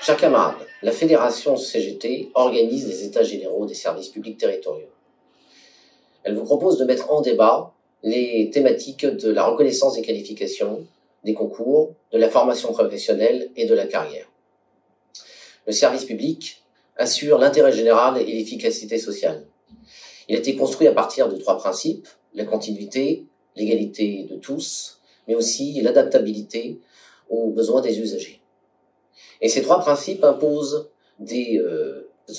Chers camarades, la Fédération CGT organise les états généraux des services publics territoriaux. Elle vous propose de mettre en débat les thématiques de la reconnaissance des qualifications, des concours, de la formation professionnelle et de la carrière. Le service public assure l'intérêt général et l'efficacité sociale. Il a été construit à partir de 3 principes, la continuité, l'égalité de tous, mais aussi l'adaptabilité aux besoins des usagers. Et ces 3 principes imposent des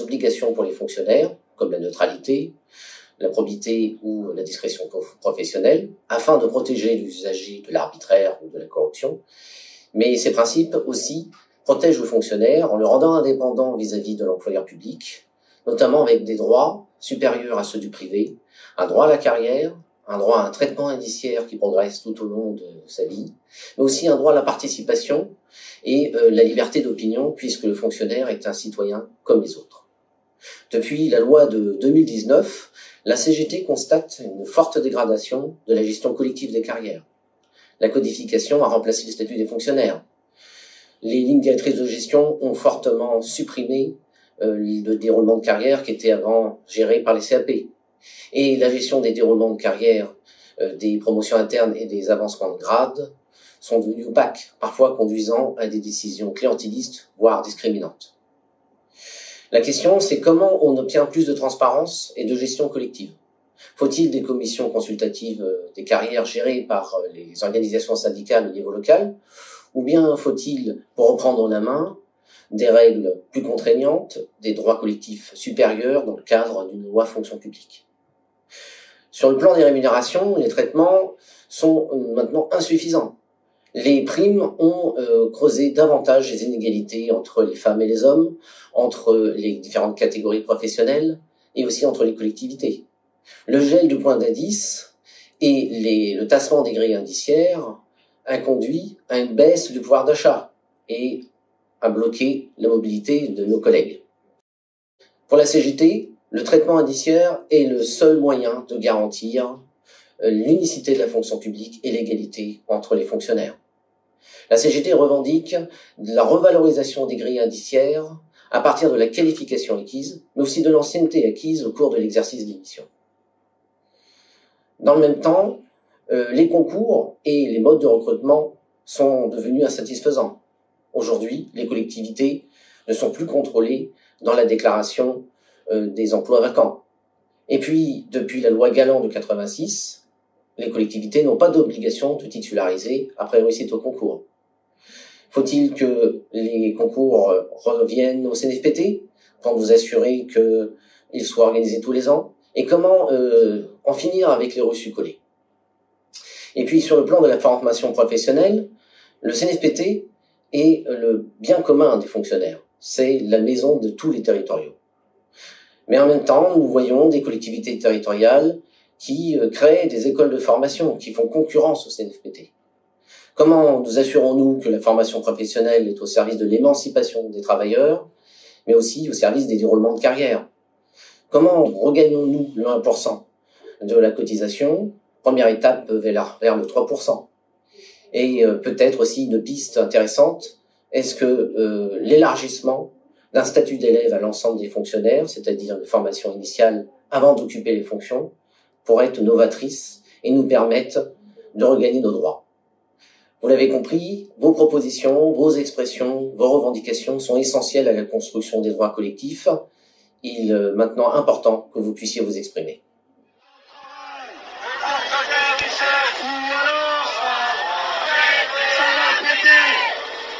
obligations pour les fonctionnaires, comme la neutralité, la probité ou la discrétion professionnelle, afin de protéger l'usager de l'arbitraire ou de la corruption. Mais ces principes aussi protègent le fonctionnaire en le rendant indépendant vis-à-vis de l'employeur public, notamment avec des droits supérieurs à ceux du privé, un droit à la carrière, un droit à un traitement indiciaire qui progresse tout au long de sa vie, mais aussi un droit à la participation et la liberté d'opinion, puisque le fonctionnaire est un citoyen comme les autres. Depuis la loi de 2019, la CGT constate une forte dégradation de la gestion collective des carrières. La codification a remplacé le statut des fonctionnaires. Les lignes directrices de gestion ont fortement supprimé le déroulement de carrière qui était avant géré par les CAP. Et la gestion des déroulements de carrière, des promotions internes et des avancements de grade sont devenus opaques, parfois conduisant à des décisions clientélistes, voire discriminantes. La question, c'est comment on obtient plus de transparence et de gestion collective. Faut-il des commissions consultatives des carrières gérées par les organisations syndicales au niveau local, ou bien faut-il, pour reprendre la main, des règles plus contraignantes, des droits collectifs supérieurs dans le cadre d'une loi fonction publique? Sur le plan des rémunérations, les traitements sont maintenant insuffisants. Les primes ont creusé davantage les inégalités entre les femmes et les hommes, entre les différentes catégories professionnelles et aussi entre les collectivités. Le gel du point d'indice et le tassement des grilles indiciaires a conduit à une baisse du pouvoir d'achat et a bloqué la mobilité de nos collègues. Pour la CGT, le traitement indiciaire est le seul moyen de garantir l'unicité de la fonction publique et l'égalité entre les fonctionnaires. La CGT revendique la revalorisation des grilles indiciaires à partir de la qualification acquise, mais aussi de l'ancienneté acquise au cours de l'exercice des missions. Dans le même temps, les concours et les modes de recrutement sont devenus insatisfaisants. Aujourd'hui, les collectivités ne sont plus contrôlées dans la déclaration des emplois vacants. Et puis, depuis la loi Galland de 86, les collectivités n'ont pas d'obligation de titulariser après réussite au concours. Faut-il que les concours reviennent au CNFPT pour vous assurer qu'ils soient organisés tous les ans? Et comment en finir avec les reçus collés? Et puis, sur le plan de la formation professionnelle, le CNFPT est le bien commun des fonctionnaires. C'est la maison de tous les territoriaux. Mais en même temps, nous voyons des collectivités territoriales qui créent des écoles de formation, qui font concurrence au CNFPT. Comment nous assurons-nous que la formation professionnelle est au service de l'émancipation des travailleurs, mais aussi au service des déroulements de carrière? Comment regagnons-nous le 1% de la cotisation? Première étape vers le 3%. Et peut-être aussi une piste intéressante, est-ce que l'élargissement d'un statut d'élève à l'ensemble des fonctionnaires, c'est-à-dire une formation initiale avant d'occuper les fonctions, pourrait être novatrice et nous permettre de regagner nos droits. Vous l'avez compris, vos propositions, vos expressions, vos revendications sont essentielles à la construction des droits collectifs. Il est maintenant important que vous puissiez vous exprimer.